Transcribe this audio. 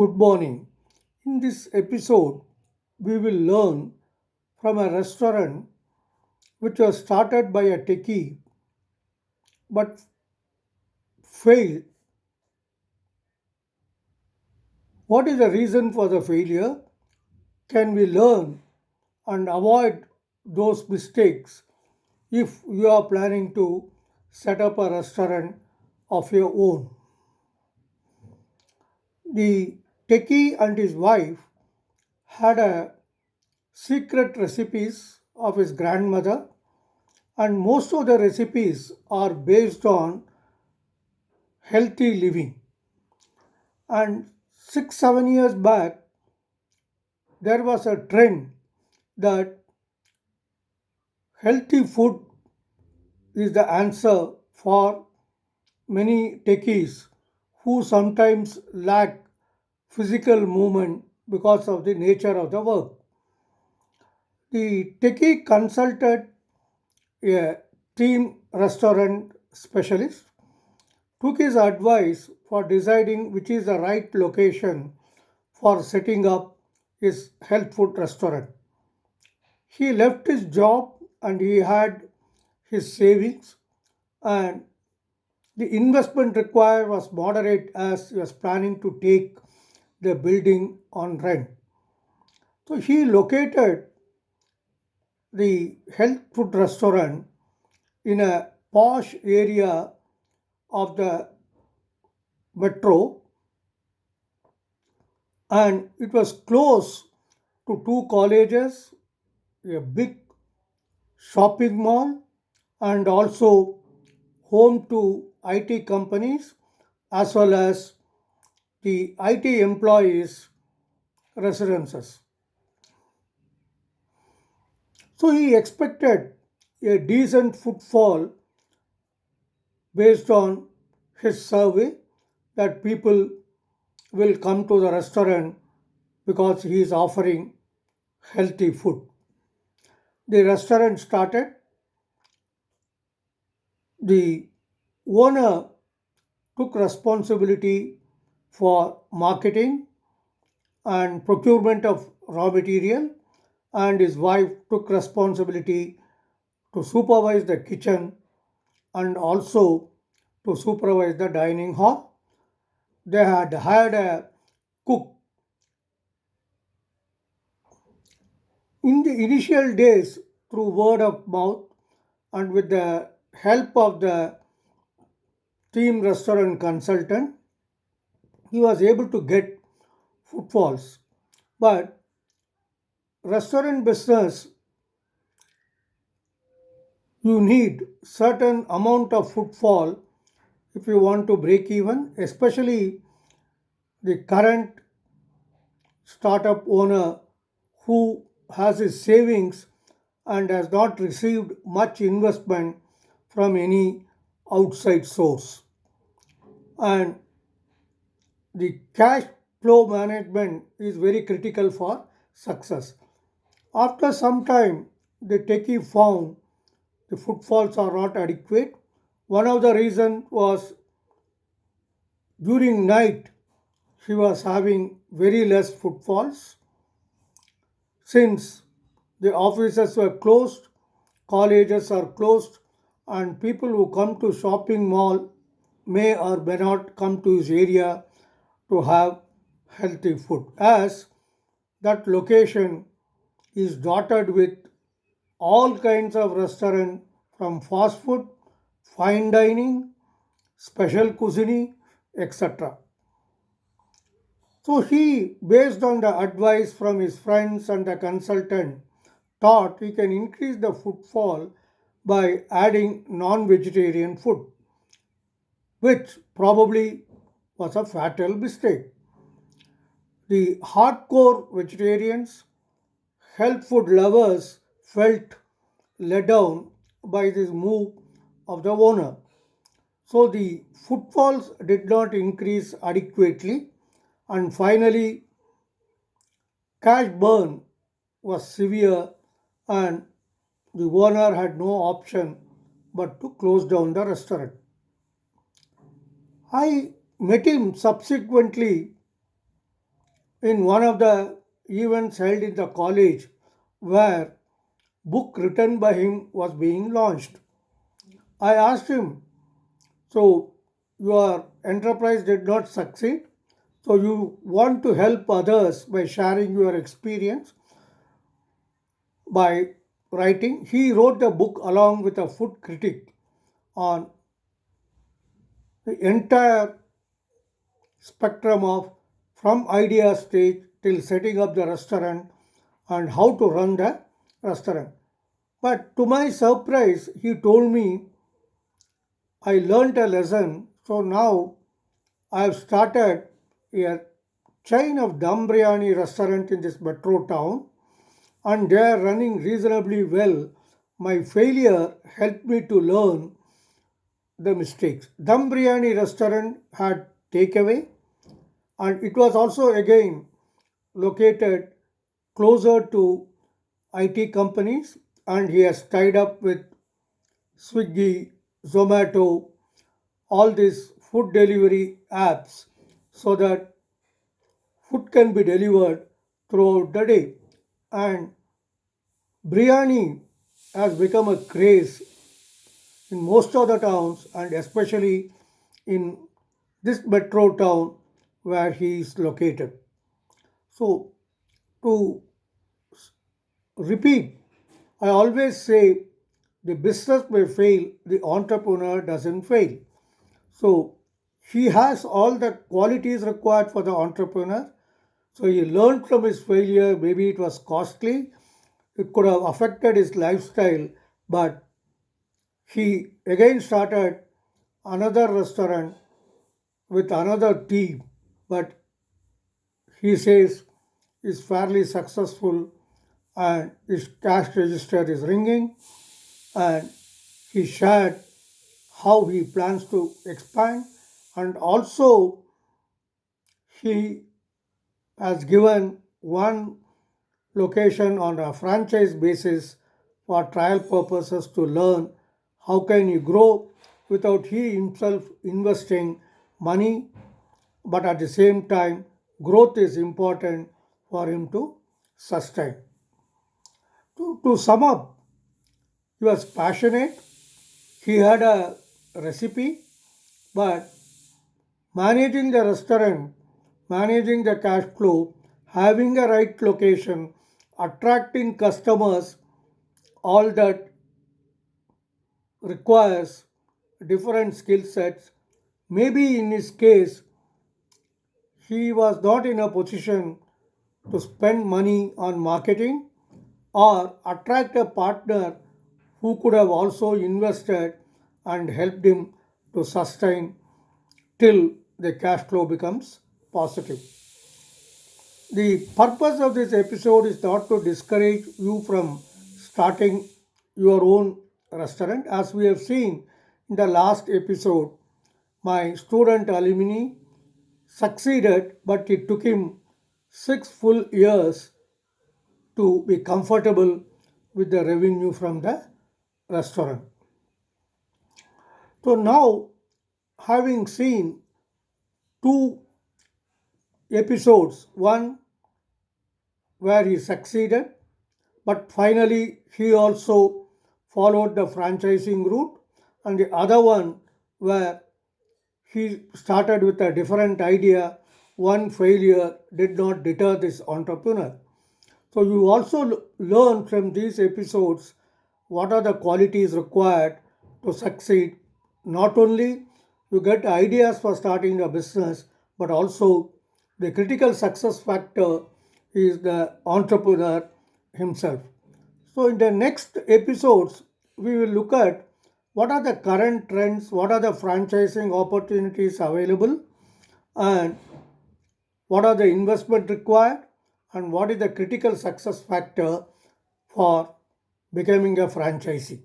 Good morning. In this episode, we will learn from a restaurant which was started by a techie but failed. What is the reason for the failure? Can we learn and avoid those mistakes if you are planning to set up a restaurant of your own? The techie and his wife had a secret recipes of his grandmother, and most of the recipes are based on healthy living. And 6 7 years back, there was a trend that healthy food is the answer for many techies who sometimes lack physical movement because of the nature of the work. The techie consulted a team restaurant specialist, took his advice for deciding which is the right location for setting up his health food restaurant. He left his job and he had his savings, and the investment required was moderate as he was planning to take the building on rent. So he located the health food restaurant in a posh area of the metro, and it was close to two colleges, a big shopping mall, and also home to IT companies as well as the IT employees' residences. So he expected a decent footfall based on his survey that people will come to the restaurant because he is offering healthy food. The restaurant started, the owner took responsibility for marketing and procurement of raw material, and his wife took responsibility to supervise the kitchen and also to supervise the dining hall. They had hired a cook. In the initial days, through word of mouth and with the help of the team restaurant consultant, he was able to get footfalls. But restaurant business, you need certain amount of footfall if you want to break even, especially the current startup owner who has his savings and has not received much investment from any outside source. And the cash flow management is very critical for success. After some time, the techie found the footfalls are not adequate. One of the reasons was during night he was having very less footfalls since the offices were closed, colleges are closed, and people who come to shopping mall may or may not come to his area to have healthy food, as that location is dotted with all kinds of restaurant from fast food, fine dining, special cuisine, etc. So he, based on the advice from his friends and the consultant, thought he can increase the footfall by adding non-vegetarian food, which probably was a fatal mistake. The hardcore vegetarians, health food lovers felt let down by this move of the owner. So the footfalls did not increase adequately, and finally, cash burn was severe, and the owner had no option but to close down the restaurant. I met him subsequently in one of the events held in the college where book written by him was being launched. I asked him, so your enterprise did not succeed, so you want to help others by sharing your experience by writing. He wrote a book along with a food critic on the entire spectrum of from idea stage till setting up the restaurant and how to run the restaurant. But to my surprise, he told me I learned a lesson. So now I have started a chain of dum biryani restaurant in this metro town and they are running reasonably well. My failure helped me to learn the mistakes. Dum biryani restaurant had takeaway and it was also again located closer to IT companies and he has tied up with Swiggy, Zomato, all these food delivery apps so that food can be delivered throughout the day. And biryani has become a craze in most of the towns and especially in this metro town where he is located. So, to repeat, I always say the business may fail, the entrepreneur doesn't fail. So, he has all the qualities required for the entrepreneur. So, he learned from his failure, maybe it was costly, it could have affected his lifestyle, but he again started another restaurant with another team. But he says is fairly successful and his cash register is ringing and he shared how he plans to expand and also he has given one location on a franchise basis for trial purposes to learn how can he grow without he himself investing money, but at the same time growth is important for him to sustain. To sum up, he was passionate, he had a recipe, but managing the restaurant, managing the cash flow, having a right location, attracting customers, all that requires different skill sets. Maybe in his case, he was not in a position to spend money on marketing or attract a partner who could have also invested and helped him to sustain till the cash flow becomes positive. The purpose of this episode is not to discourage you from starting your own restaurant. As we have seen in the last episode, my student alumni succeeded, but it took him 6 full years to be comfortable with the revenue from the restaurant. So now, having seen two episodes, one where he succeeded, but finally he also followed the franchising route, and the other one where he started with a different idea, one failure did not deter this entrepreneur. So you also learn from these episodes what are the qualities required to succeed. Not only you get ideas for starting a business, but also the critical success factor is the entrepreneur himself. So in the next episodes, we will look at what are the current trends, what are the franchising opportunities available, and what are the investment required and what is the critical success factor for becoming a franchisee.